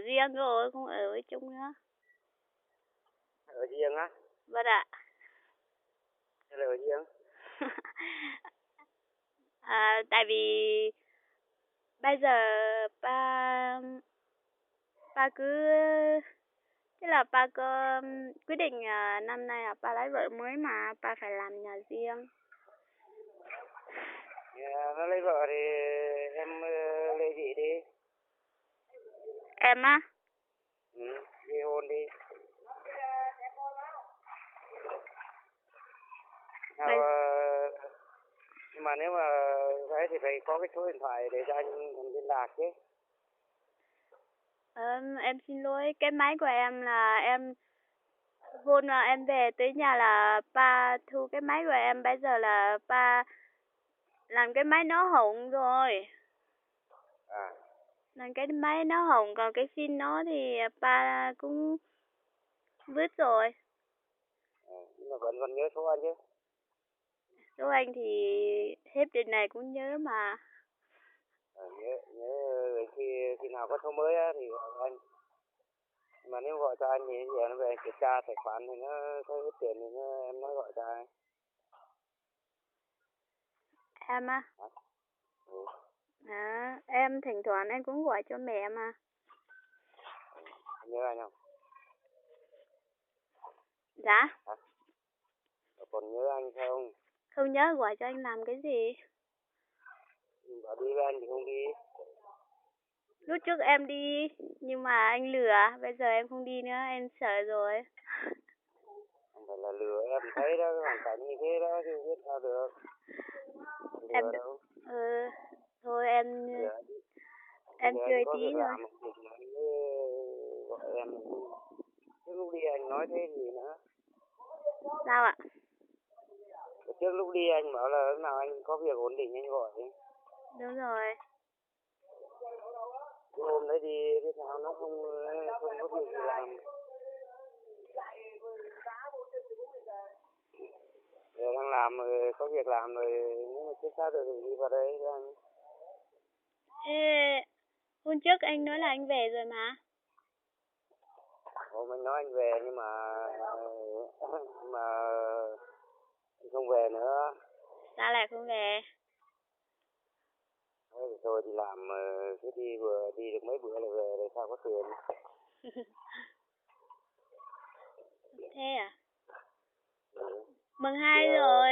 riêng rồi, không ở với chung nữa. Ở riêng á? Vâng ạ. Hay là ở riêng? Tại vì bây giờ ba cứ tức là ba có quyết định năm nay là ba lấy vợ mới mà ba phải làm nhà riêng. Nó lấy vợ thì em lấy gì đi? Em á? Ly hôn đi. Sao, nhưng mà nếu mà thế thì phải có cái số điện thoại để cho anh liên lạc chứ. Em xin lỗi, cái máy của em là em hôm là em về tới nhà là ba thu cái máy của em, bây giờ là ba làm cái máy nó hỏng rồi. Làm cái máy nó hỏng, còn cái sim nó thì ba cũng vứt rồi. Nhưng mà vẫn còn nhớ số anh chứ? Số anh thì hết đợt này cũng nhớ mà. Nhớ khi nào có số mới á thì gọi anh. Mà nếu gọi cho anh thì giờ nó về kiểm tra tài khoản thì nó có hết tiền thì em nói gọi cho anh. Em á? Em thỉnh thoảng em cũng gọi cho mẹ mà. Nhớ anh không? Dạ? Còn nhớ anh không? Không nhớ, gọi cho anh làm cái gì? Bảo đi với anh thì không đi. Lúc trước em đi, nhưng mà anh lừa, bây giờ em không đi nữa, em sợ rồi. Không phải là lừa, em thấy đó, cái hoàn cảnh như thế đó chứ biết sao được. Em Lừa đâu. thôi em chơi có tí việc thôi. làm thì anh mới gọi em. Trước lúc đi anh nói thế gì nữa? Sao ạ? Trước lúc đi anh bảo là lúc nào anh có việc ổn định anh gọi đi. Đúng rồi. Cái hôm đấy đi thế sao nó không có việc gì làm. Giờ đang làm rồi, có việc làm rồi, nếu mà chưa sao được thì đi vào đây cho anh. Ê, hôm trước anh nói là anh về rồi mà. Hôm anh nói anh về nhưng mà anh không về nữa. Sao lại không về? Thôi thì làm cứ đi vừa đi được mấy bữa là về rồi sao có tiền. Thế à? Mừng 2 rồi,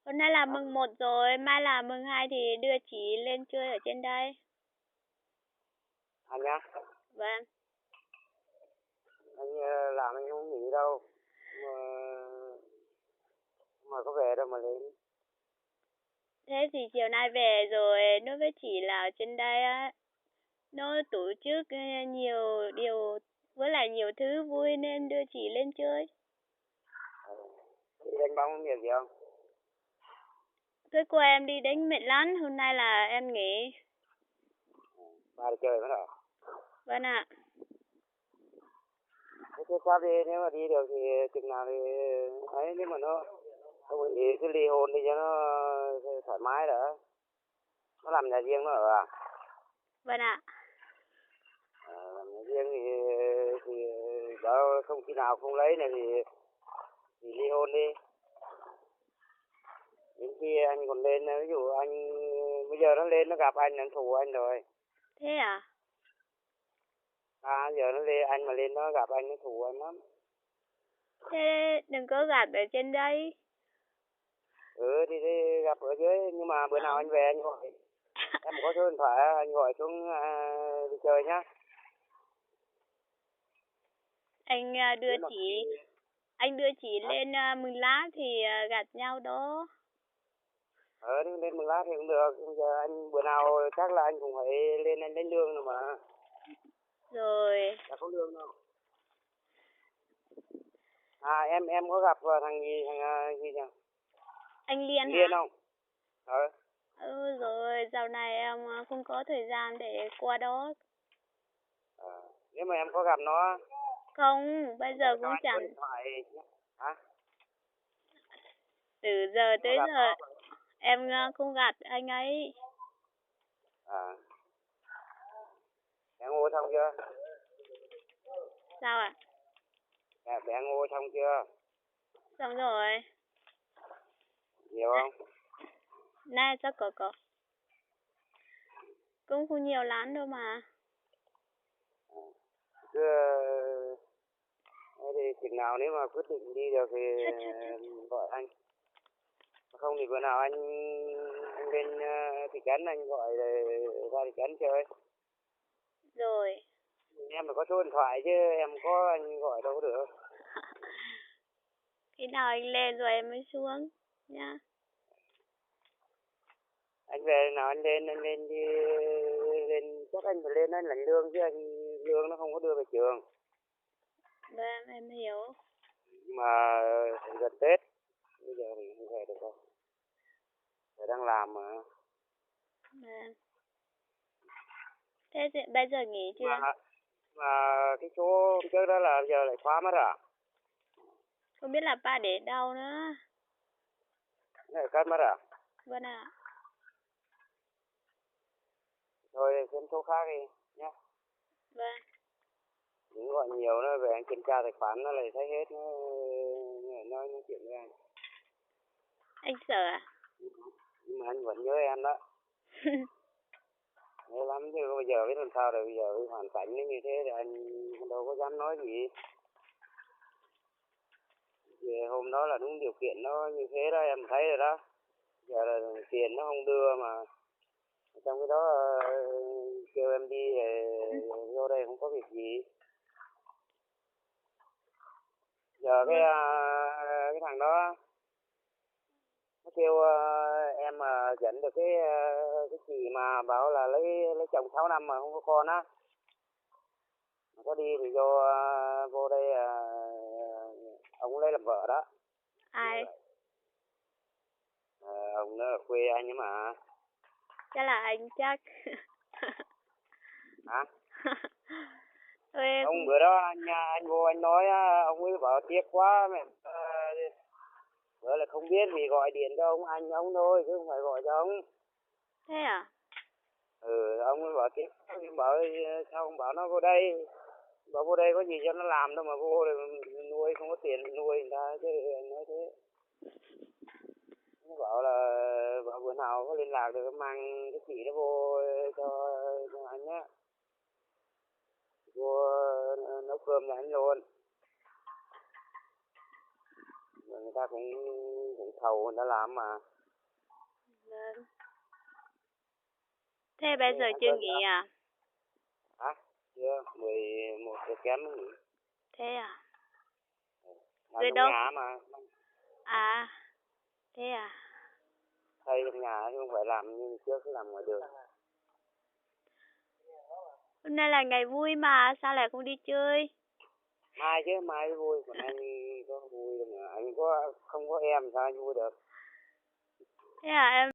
hôm nay là mừng 1 rồi, mai là mừng 2 thì đưa chị lên chơi ở trên đây. Anh nhá? Vâng. Anh làm anh không nghỉ đâu. Mà có về đâu mà lên. Thế thì chiều nay về rồi nói với chị là ở trên đây á, nó tổ chức nhiều điều với lại nhiều thứ vui nên đưa chị lên chơi. Chị đánh bóng nhiều gì không? Thế cô em đi đánh mệt lắm, hôm nay là em nghỉ. Ba đi chơi mất rồi. Vâng ạ. Thế sắp đi, nếu mà đi được thì chừng nào thì ấy, nếu mà nó không thì cứ ly hôn đi cho nó thoải mái đã. Nó làm nhà riêng nó ở à? Vâng ạ. Làm nhà riêng thì đó, không khi nào không lấy này thì ly hôn đi. Đến khi anh còn lên, ví dụ anh bây giờ nó lên nó gặp anh, nó thù anh rồi. Thế à? Giờ nó lên, anh mà lên nó gặp anh nó thù anh lắm. Thế đừng có gặp ở trên đây. Thì gặp ở dưới, nhưng mà bữa nào anh về anh gọi. Em có số điện thoại anh gọi xuống đi chơi nhá. Anh đưa chị lên Mường Lát thì gặp nhau đó. Lên Mường Lát thì cũng được. Bây giờ anh bữa nào chắc là anh cũng phải lên anh lấy lương rồi mà. Rồi. Đã có lương đâu. Em có gặp thằng gì nhỉ? Anh Liên hả? Liên không? Rồi, dạo này em không có thời gian để qua đó. Nếu mà em có gặp nó. Không, bây giờ cũng chẳng. Hả? Từ giờ tới giờ em không gặp anh ấy. Ngô xong chưa? Sao ạ? Bẻ ngô xong chưa? Xong rồi. Nhiều không? Nay chắc có. Cũng không nhiều lắm đâu mà. Cứ thì chừng nào nếu mà quyết định đi được thì gọi anh. Không thì bữa nào anh lên thị trấn anh gọi ra thị trấn chơi. Rồi. Em phải có số điện thoại chứ em có anh gọi đâu có được. Khi nào anh lên rồi em mới xuống nhá. Anh về nào anh lên thì lên chắc anh phải lên anh lãnh lương chứ anh lương nó không có đưa về trường. Vâng, em hiểu. Mà gần Tết bây giờ thì không về được đâu. Phải đang làm mà. Vâng. Thế bây giờ nghỉ chưa? Mà cái chỗ trước đó là giờ lại khóa mất à? Không biết là ba để đâu nữa. Lại cắt mất à? Vâng ạ. Thôi xem số khác đi nhé. Vâng. Đừng gọi nhiều nữa về anh kiểm tra tài khoản nó lại thấy hết nó nói chuyện với anh. Anh sợ à? Nhưng mà anh vẫn nhớ em đó. Nhớ lắm chứ bây giờ biết làm sao rồi, bây giờ hoàn cảnh nó như thế thì anh đâu có dám nói gì. Vì hôm đó là đúng điều kiện nó như thế đó em thấy rồi đó. Giờ là tiền nó không đưa mà trong cái đó kêu em đi vô đây không có việc gì. Giờ cái thằng đó nó kêu em mà dẫn được cái chị mà bảo là lấy chồng 6 năm mà không có con á, có đi thì vô đây ông lấy làm vợ đó. Ai? Ông đó là quê anh ấy mà. Chắc là anh chắc. Hả? Em... Ông bữa đó anh vô anh nói ông ấy bảo tiếc quá mẹ. Bữa là không biết vì gọi điện cho ông thôi chứ không phải gọi cho ông. Thế à? Ông ấy bảo tiếc, bảo sao ông bảo nó vô đây. Bảo vô đây có gì cho nó làm đâu mà vô rồi nuôi, không có tiền nuôi người ta chứ anh nói thế. Nó bảo là bảo bữa nào có liên lạc được mang cái chị nó vô cho anh á. Vô nấu cơm cho anh luôn. Người ta cũng thầu người ta làm mà. Vâng. Thế bây giờ chưa nghỉ à? Hả? Chưa, 11 giờ kém mới nghỉ. Thế à? Làm Về trong đâu? nhà mà. À, thế à? Xây trong nhà chứ không phải làm như trước cứ làm ngoài đường. Hôm nay là ngày vui mà, sao lại không đi chơi? Mai chứ, mai vui, còn anh có vui đâu mà. Anh không có em sao anh vui được. Thế à em?